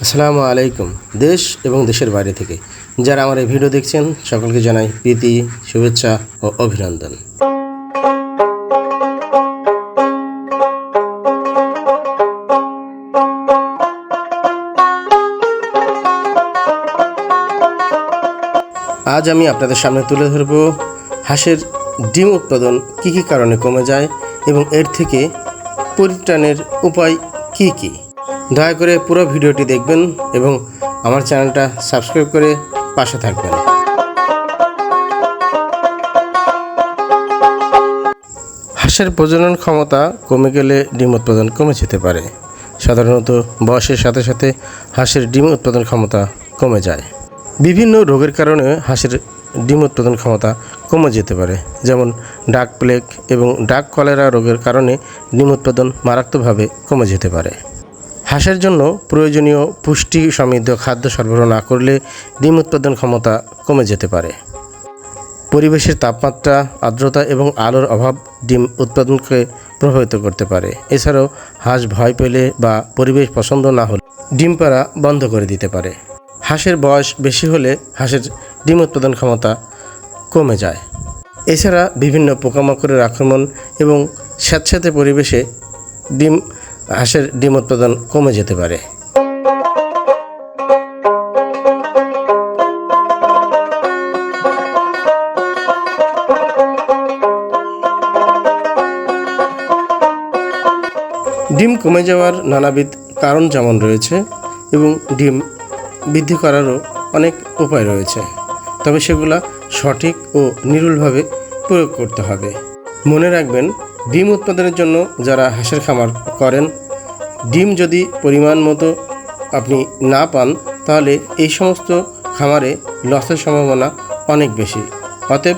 আসসালামু আলাইকুম। দেশ এবং দেশের বাইরে থেকে যারা আমার এই ভিডিও দেখছেন সকলকে জানাই প্রীতি, শুভেচ্ছা ও অভিনন্দন। আজ আমি আপনাদের সামনে তুলে ধরব হাঁসের ডিম উৎপাদন কী কী কারণে কমে যায় এবং এর থেকে পরিত্রাণের উপায় কী কী। দয়া করে পুরো ভিডিওটি দেখবেন এবং আমার চ্যানেলটা সাবস্ক্রাইব করে পাশে থাকবেন। হাঁসের প্রজনন ক্ষমতা কমে গেলে ডিম উৎপাদন কমে যেতে পারে। সাধারণত বয়সের সাথে সাথে হাঁসের ডিম উৎপাদন ক্ষমতা কমে যায়। বিভিন্ন রোগের কারণে হাঁসের ডিম উৎপাদন ক্ষমতা কমে যেতে পারে, যেমন ডাক প্লেগ এবং ডাক কলেরা রোগের কারণে ডিম উৎপাদন মারাত্মকভাবে কমে যেতে পারে। হাঁসের জন্য প্রয়োজনীয় পুষ্টি সমৃদ্ধ খাদ্য সরবরাহ না করলে ডিম উৎপাদন ক্ষমতা কমে যেতে পারে। পরিবেশের তাপমাত্রা, আর্দ্রতা এবং আলোর অভাব ডিম উৎপাদনকে প্রভাবিত করতে পারে। এছাড়াও হাঁস ভয় পেলে বা পরিবেশ পছন্দ না হলে ডিম পাড়া বন্ধ করে দিতে পারে। হাঁসের বয়স বেশি হলে হাঁসের ডিম উৎপাদন ক্ষমতা কমে যায়। এছাড়া বিভিন্ন পোকামাকড়ের আক্রমণ এবং স্যাঁতস্যাঁতে পরিবেশে হাঁসের ডিম উৎপাদন কমে যেতে পারে। ডিম কমে যাওয়ার নানাবিধ কারণ যেমন রয়েছে এবং ডিম বৃদ্ধি করারও অনেক উপায় রয়েছে, তবে সেগুলা সঠিক ও নির্ভুলভাবে প্রয়োগ করতে হবে। মনে রাখবেন, ডিম উৎপাদনের জন্য যারা হাঁসের খামার করেন, ডিম যদি পরিমাণ মতো আপনি না পান তাহলে এই সমস্ত খামারে লসের সম্ভাবনা অনেক বেশি। অতএব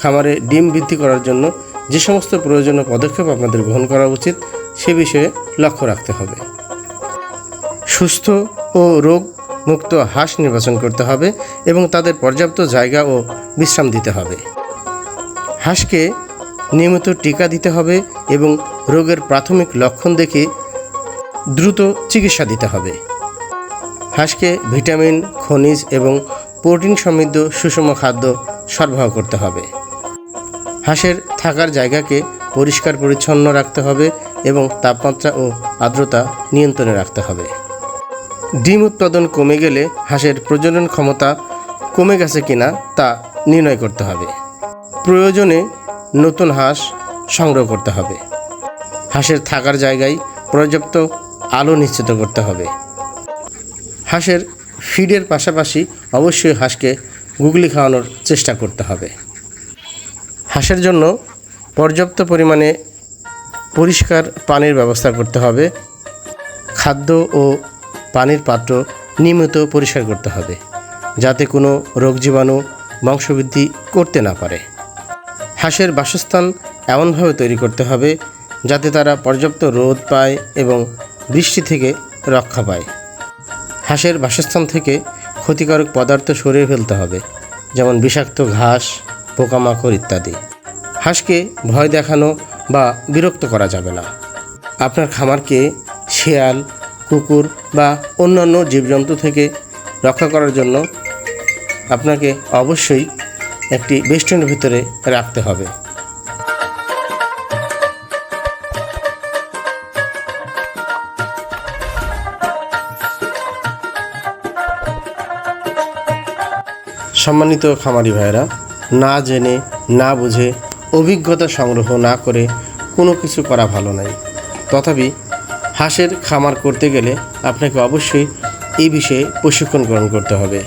খামারে ডিম বৃদ্ধি করার জন্য যে সমস্ত প্রয়োজনীয় পদক্ষেপ আপনাদের গ্রহণ করা উচিত সে বিষয়ে লক্ষ্য রাখতে হবে। সুস্থ ও রোগ মুক্ত হাঁস নির্বাচন করতে হবে এবং তাদের পর্যাপ্ত জায়গা ও বিশ্রাম দিতে হবে। হাঁসকে নিয়মিত টিকা দিতে হবে এবং রোগের প্রাথমিক লক্ষণ দেখে দ্রুত চিকিৎসা দিতে হবে। হাঁসকে ভিটামিন, খনিজ এবং প্রোটিন সমৃদ্ধ সুষম খাদ্য সরবরাহ করতে হবে। হাঁসের থাকার জায়গাকে পরিষ্কার পরিচ্ছন্ন রাখতে হবে এবং তাপমাত্রা ও আর্দ্রতা নিয়ন্ত্রণে রাখতে হবে। ডিম উৎপাদন কমে গেলে হাঁসের প্রজনন ক্ষমতা কমে গেছে কিনা তা নির্ণয় করতে হবে। প্রয়োজনে নতুন হাঁস সংগ্রহ করতে হবে। হাঁসের থাকার জায়গায় পর্যাপ্ত আলো নিশ্চিত করতে হবে। হাঁসের ফিডের পাশাপাশি অবশ্যই হাঁসকে গুগলি খাওয়ানোর চেষ্টা করতে হবে। হাঁসের জন্য পর্যাপ্ত পরিমাণে পরিষ্কার পানির ব্যবস্থা করতে হবে। খাদ্য ও পানির পাত্র নিয়মিত পরিষ্কার করতে হবে যাতে কোনো রোগ জীবাণু বংশবৃদ্ধি করতে না পারে। হাঁসের বাসস্থান এমনভাবে তৈরি করতে হবে যাতে তারা পর্যাপ্ত রোদ পায় এবং বৃষ্টি থেকে রক্ষা পায়। হাঁসের বাসস্থান থেকে ক্ষতিকারক পদার্থ সরিয়ে ফেলতে হবে, যেমন বিষাক্ত ঘাস, পোকামাকড় ইত্যাদি। হাঁসকে ভয় দেখানো বা বিরক্ত করা যাবে না। আপনার খামারকে শেয়াল, কুকুর বা অন্যান্য জীবজন্তু থেকে রক্ষা করার জন্য আপনাকে অবশ্যই একটি বেষ্টনীর ভিতরে রাখতে হবে। সম্মানিত খামারি ভাইয়েরা, না জেনে না বুঝে অভিজ্ঞতা সংগ্রহ না করে কোনো কিছু করা ভালো নয়। তথাপি হাঁসের খামার করতে গেলে আপনাকে অবশ্যই এই বিষয়ে প্রশিক্ষণ গ্রহণ করতে হবে।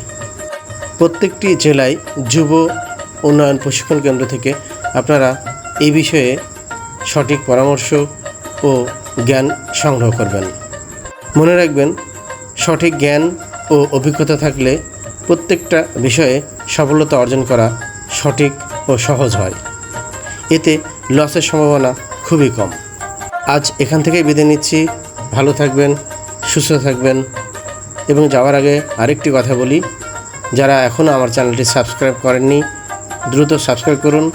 প্রত্যেকটি জেলায় যুব উন্নয়ন প্রশিক্ষণ কেন্দ্র থেকে আপনারা এই বিষয়ে সঠিক পরামর্শ ও জ্ঞান সংগ্রহ করবেন। মনে রাখবেন, সঠিক জ্ঞান ও অভিজ্ঞতা থাকলে প্রত্যেকটা বিষয়ে সফলতা অর্জন করা সঠিক ও সহজ হয়। এতে লসের সম্ভাবনা খুবই কম। আজ এখান থেকেই বিদায় নিচ্ছি। ভালো থাকবেন, সুস্থ থাকবেন এবং যাওয়ার আগে আরেকটি কথা বলি, যারা এখনও আমার চ্যানেলটি সাবস্ক্রাইব করেননি দ্রুত সাবস্ক্রাইব করুন,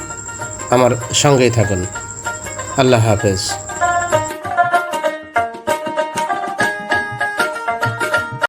আমার সঙ্গেই থাকুন। আল্লাহ হাফেজ।